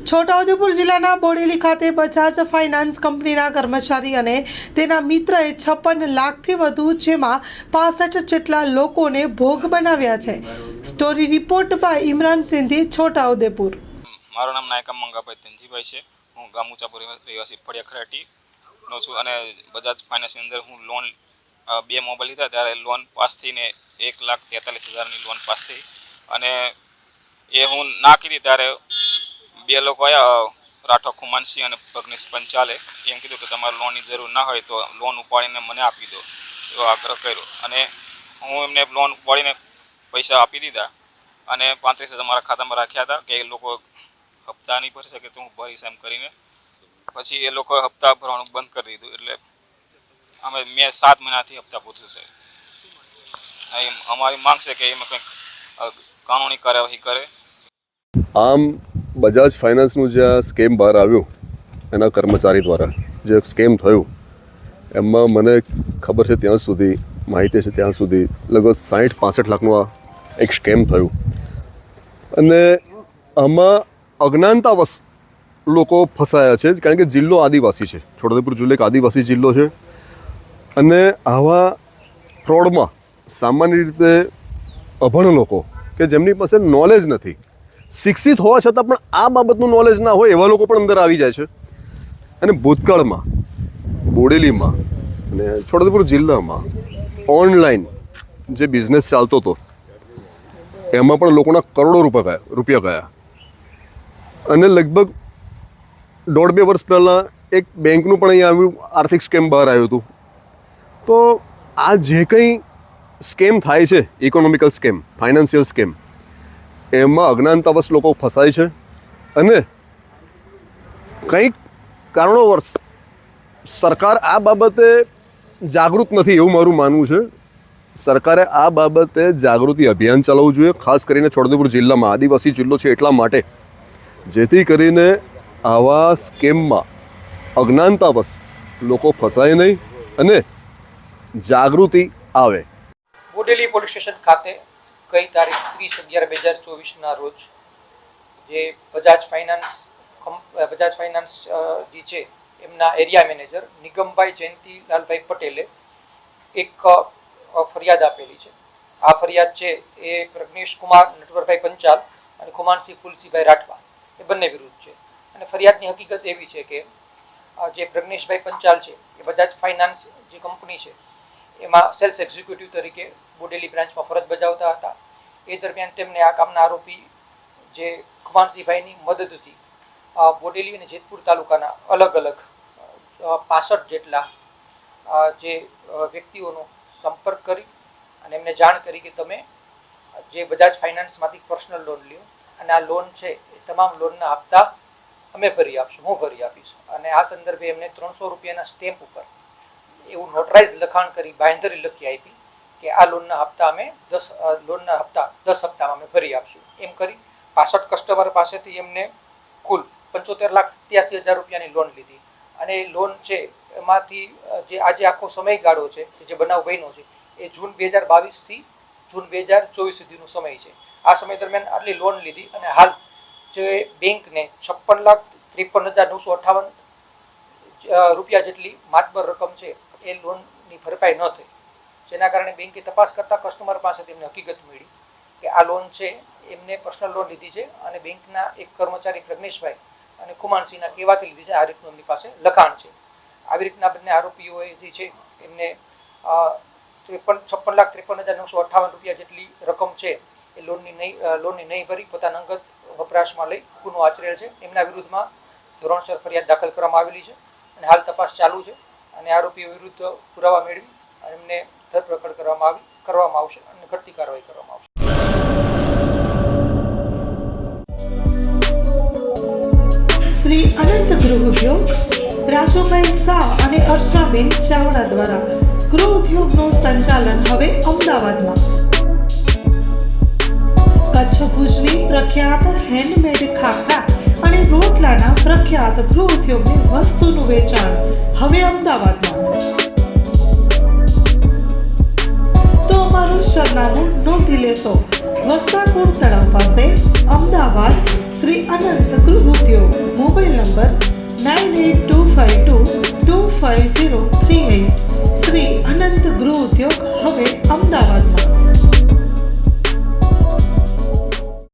છોટાઉદેપુર જિલ્લાના બોડેલી ખાતે બજાજ ફાઇનાન્સ કંપનીના કર્મચારી અને તેના મિત્રએ 56 લાખથી વધુ જેમાં 65 જેટલા લોકોને ભોગ બનાવ્યા છે। Story report by Imran Sindhi, Chhotaudepur. મારું નામ નાયકા મંગાભાઈ ધનજીભાઈ છે। હું ગામ ઊંચાપુર રહેવાસી ફળિયા ખરાટીનો છું અને બજાજ ફાઇનાન્સની અંદર હું લોન 2 મોબાઈલ લીધા ત્યારે લોન પાસ થઈને 1,43,000ની લોન પાસ થઈ અને એ હું ના કીધી ત્યારે 2 લોકો આવ્યા, રાઠોડ ખુમાનસિંહ અને પ્રજ્ઞેશ પંચાલે। એમ કીધું કે તમારે લોનની જરૂર ના હોય તો લોન ઉપાડીને મને આપી દો, એવો આગ્રહ કર્યો અને હું એમને લોન ઉપાડીને પૈસા આપી દીધા અને 35,000 મારા ખાતામાં રાખ્યા હતા કે એ લોકો હપ્તા નહીં ભરી શકે તો હું ભરીશ એમ કરીને પછી એ લોકોએ હપ્તા ભરવાનું બંધ કરી દીધું। એટલે મેં 7 મહિનાથી હપ્તા પૂછ્યું છે। અમારી માંગ છે કે એમાં કંઈક કાનૂની કાર્યવાહી કરે। આમ બજાજ ફાઇનાન્સનું જે સ્કેમ બહાર આવ્યું એના કર્મચારી દ્વારા જે સ્કેમ થયું એમાં મને ખબર છે ત્યાં સુધી, માહિતી છે ત્યાં સુધી લગભગ 60-65 લાખનું આ એક સ્કેમ થયું અને આમાં અજ્ઞાનતાવશ લોકો ફસાયા છે કારણ કે જિલ્લો આદિવાસી છે। છોટાઉદેપુર જિલ્લો એક આદિવાસી જિલ્લો છે અને આવા ફ્રોડમાં સામાન્ય રીતે અભણ લોકો કે જેમની પાસે નોલેજ નથી, શિક્ષિત હોવા છતાં પણ આ બાબતનું નોલેજ ના હોય એવા લોકો પણ અંદર આવી જાય છે અને ભૂતકાળમાં બોડેલીમાં અને છોટાઉદેપુર જિલ્લામાં ઓનલાઈન જે બિઝનેસ ચાલતો હતો એમાં પણ લોકોના કરોડો રૂપિયા ગયા અને લગભગ 1.5-2 વર્ષ પહેલાં એક બેંકનું પણ અહીંયા આવ્યું આર્થિક સ્કેમ બહાર આવ્યું હતું। તો આ જે કંઈ સ્કેમ થાય છે, ઇકોનોમિકલ સ્કેમ, ફાઇનાન્શિયલ સ્કેમ, એમાં અજ્ઞાનતાવશ લોકો ફસાય છે અને કંઈક કારણોવશ સરકાર આ બાબતે જાગૃત નથી એવું મારું માનવું છે। સરકારે આ બાબતે જાગૃતિ અભિયાન ચલાવવું જોઈએ, ખાસ કરીને છોટાઉદેપુર જિલ્લામાં આદિવાસી જિલ્લો છે એટલા માટે, જેથી કરીને આવા સ્કેમમાં અજ્ઞાનતાવશ લોકો ફસાય નહીં અને જાગૃતિ આવે। બોડેલી પોલીસ સ્ટેશન ખાતે ગઈ તારીખ 30/11/2024ના રોજ જે બજાજ ફાઇનાન્સ જે છે એમના એરિયા મેનેજર નિગમભાઈ જયંતિલાલભાઈ પટેલે એક ફરિયાદ આપેલી છે। આ ફરિયાદ છે એ પ્રજ્ઞેશ કુમાર નટવરભાઈ પંચાલ અને ખુમાનસિંહ ફુલસિંહભાઈ રાઠવા એ બંને વિરુદ્ધ છે અને ફરિયાદની હકીકત એવી છે કે જે પ્રજ્ઞેશભાઈ પંચાલ છે એ બજાજ ફાઇનાન્સ જે કંપની છે એમાં સેલ્સ એક્ઝિક્યુટિવ તરીકે બોડેલી બ્રાન્ચમાં ફરજ બજાવતા હતા। એ દરમિયાન તેમને આ કામના આરોપી જે ખુમાનસિંહભાઈની મદદથી બોડેલી અને જેતપુર તાલુકાના અલગ અલગ 65 જેટલા જે વ્યક્તિઓનો સંપર્ક કરી અને એમને જાણ કરી કે તમે જે બજાજ ફાઇનાન્સમાંથી પર્સનલ લોન લ્યો અને આ લોન છે એ તમામ લોનના હપ્તા અમે ભરી આપશું, હું ભરી આપીશ અને આ સંદર્ભે એમને 300 રૂપિયાના સ્ટેમ્પ ઉપર એવું નોટરાઇઝ લખાણ કરી બાંયધરી લખી આપી કે આ લોનના હપ્તા અમે 10 હપ્તામાં અમે ભરી આપશું। એમ કરી 65 કસ્ટમર પાસેથી એમને કુલ 75,87,000 રૂપિયાની લોન લીધી અને લોન છે એમાંથી જે આજે આખો સમયગાળો છે જે બનાવ બન્યો છે એ જૂન 2022 થી જૂન 2024 સુધીનો સમય છે। આ સમય દરમિયાન આટલી લોન લીધી અને હાલ જે બેંકને 56,53,958 રૂપિયા જેટલી માતબર રકમ છે એ લોનની ભરપાઈ ન થઈ, જેના કારણે બેંકે તપાસ કરતા કસ્ટમર પાસેથી એમને હકીકત મળી કે આ લોન છે એમને પર્સનલ લોન લીધી છે અને બેંકના એક કર્મચારી પ્રજ્ઞેશભાઈ અને ખુમાનસિંહના કહેવાથી લીધી છે। આ રીતનું એમની પાસે લખાણ છે। આવી રીતના બંને આરોપીઓએ જે છે એમને 56,53,958 રૂપિયા જેટલી રકમ છે એ લોનની નહીં ભરી પોતાના અંગત વપરાશમાં લઈ ગુનો આચરેલ છે। એમના વિરુદ્ધમાં ધોરણસર ફરિયાદ દાખલ કરવામાં આવેલી છે અને હાલ તપાસ ચાલુ છે અને આરોપીઓ વિરુદ્ધ પુરાવા મેળવી અને એમને ધરપકડ કરવામાં આવશે અને ઘટતી કાર્યવાહી કરવામાં આવશે। શ્રી અનંત ગૃહ ઉદ્યોગ રાજુભાઈ શાહ અને અર્ચનાબેન ચાવડા દ્વારા ગૃહ ઉદ્યોગનું સંચાલન હવે અમદાવાદમાં। કચ્છ ભુજની પ્રખ્યાત હેન્ડમેડ ખાખરા અને રોટલાના પ્રખ્યાત ગૃહ ઉદ્યોગની વસ્તુનું વેચાણ હવે અમદાવાદમાં। તો અમારું સરનામું નોંધી લેશો, વસ્તારપુર તળાવ પાસે, અમદાવાદ, શ્રી અનંત ગૃહ ઉદ્યોગ। 952 25038.